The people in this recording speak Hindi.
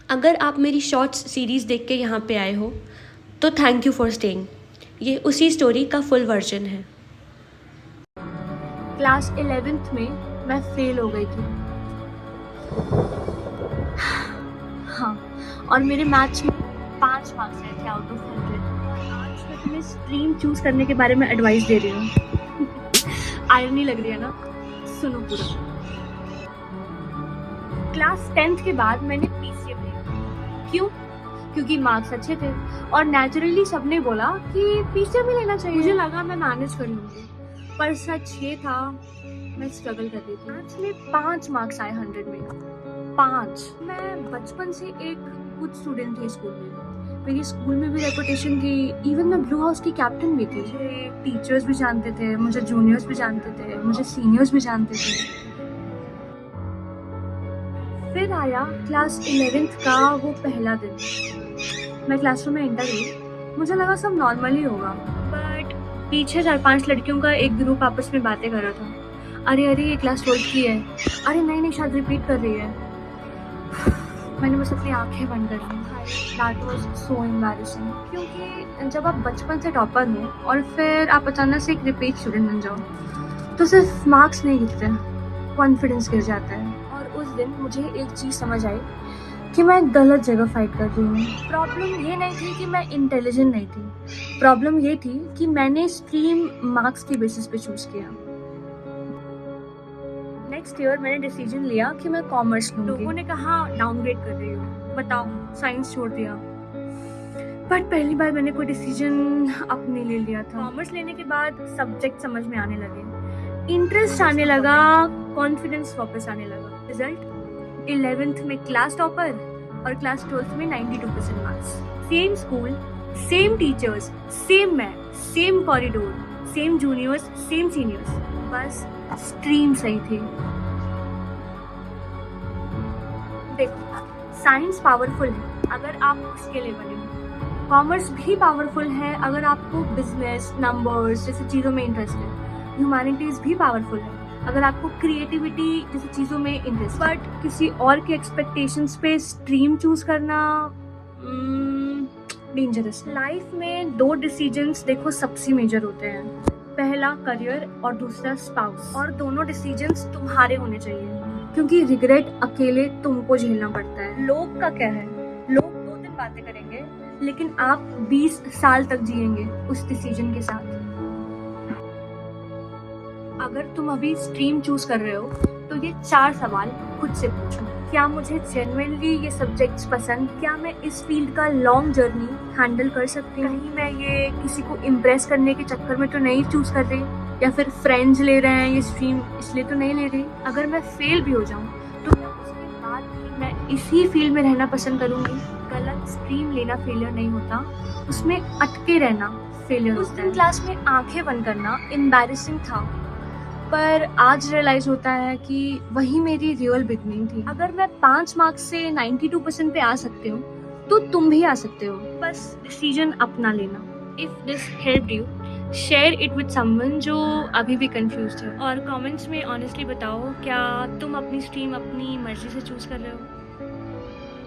अगर आप मेरी शॉर्ट्स सीरीज़ देख के यहाँ पे आए हो तो थैंक यू फॉर स्टेइंग। ये उसी स्टोरी का फुल वर्जन है। क्लास 11th में मैं फेल हो गई थी। हाँ, और मेरे मैथ्स में 5 मार्क्स आए थे आउट ऑफ 100। आज मैं तुम्हें स्ट्रीम चूज करने के बारे में एडवाइस दे रही हूँ। आयरनी लग रही है ना? सुनो पूरा। क्लास 10th के बाद मैंने पीसीएम लिया। क्यों? क्योंकि मार्क्स अच्छे थे और नेचुरली सबने बोला कि पीसीएम ही लेना चाहिए। मुझे लगा मैं मैनेज कर लूँगी, पर सच ये था मैं स्ट्रगल कर रही थी। मैथ्स में 5 मार्क्स आए 100 में, 5। मैं बचपन से एक गुड स्टूडेंट थी स्कूल में। मेरी स्कूल में भी रेपुटेशन थी, इवन मैं ब्लू हाउस की कैप्टन भी थी। मुझे टीचर्स भी जानते थे, मुझे जूनियर्स भी जानते थे, मुझे सीनियर्स भी जानते थे। फिर आया क्लास 11th का वो पहला दिन। मैं क्लासरूम में एंटर हुई, मुझे लगा सब नॉर्मल ही होगा, बट पीछे 4-5 लड़कियों का एक ग्रुप आपस में बातें कर रहा था। अरे ये क्लास 12th की है, अरे नहीं शायद रिपीट कर रही है। मैंने बस अपनी आंखें बंद कर ली। दैट वाज सो एम्बैरेसिंग, क्योंकि जब आप बचपन से टॉपर हो और फिर आप अचानक से एक रिपीट स्टूडेंट बन जाओ तो सिर्फ मार्क्स नहीं गिरते, कॉन्फिडेंस गिर जाता है। और उस दिन मुझे एक चीज़ समझ आई कि मैं गलत जगह फाइट कर रही हूँ। प्रॉब्लम ये नहीं थी कि मैं इंटेलिजेंट नहीं थी, प्रॉब्लम ये थी कि मैंने स्ट्रीम मार्क्स के बेसिस पे चूज किया। नेक्स्ट ईयर मैंने डिसीजन लिया कि मैं कॉमर्स लूँगी। लोगों ने कहा डाउनग्रेड कर रही हो, बताओ साइंस छोड़ दिया। बट पहली बार मैंने कोई डिसीजन अपने ले लिया था। कॉमर्स लेने के बाद सब्जेक्ट समझ में आने लगे, इंटरेस्ट आने लगा, कॉन्फिडेंस वापस आने लगा। रिजल्ट 11th में क्लास टॉपर और क्लास 12th में 92% marks. Same school, same teachers, same math, same corridor, same juniors, same seniors, बस स्ट्रीम सही थी। देखो, साइंस पावरफुल है अगर आप उसके लेवल में, कॉमर्स भी पावरफुल है अगर आपको बिजनेस, नंबर्स जैसी चीज़ों में इंटरेस्ट है, ह्यूमैनिटीज़ भी पावरफुल है अगर आपको क्रिएटिविटी जैसी चीज़ों में इंटरेस्ट। बट किसी और के एक्सपेक्टेशंस पे स्ट्रीम चूज करना डेंजरस। लाइफ में 2 डिसीजंस देखो सबसे मेजर होते हैं, पहला करियर और दूसरा स्पाउस, और दोनों डिसीजंस तुम्हारे होने चाहिए, क्योंकि रिग्रेट अकेले तुमको झेलना पड़ता है। लोग का क्या है, लोग 2 दिन बातें करेंगे लेकिन आप 20 साल तक जिएंगे उस डिसीजन के साथ। अगर तुम अभी स्ट्रीम चूज कर रहे हो तो ये 4 सवाल खुद से पूछो। क्या मुझे जेन्युइनली ये सब्जेक्ट्स पसंद? क्या मैं इस फील्ड का लॉन्ग जर्नी हैंडल कर सकती हूँ? कहीं मैं ये किसी को इम्प्रेस करने के चक्कर में तो नहीं चूज कर रही, या फिर फ्रेंड्स ले रहे हैं ये स्ट्रीम इसलिए तो नहीं ले रही? अगर मैं फेल भी हो जाऊँ तो क्या उसके बाद भी मैं इसी फील्ड में रहना पसंद करूँगी? गलत स्ट्रीम लेना फेलियर नहीं होता, उसमें अटके रहना फेलियर होता है। उस दिन क्लास में आंखें बंद करना एम्बैरेसिंग था, पर आज रियलाइज होता है कि वही मेरी रियल बिगनिंग थी। अगर मैं 5 मार्क्स से 92% पे आ सकती हूँ तो तुम भी आ सकते हो, बस डिसीजन अपना लेना। If this help you, share it with someone जो अभी भी कंफ्यूज्ड है, और कमेंट्स में ऑनेस्टली बताओ क्या तुम अपनी स्ट्रीम अपनी मर्जी से चूज कर रहे हो।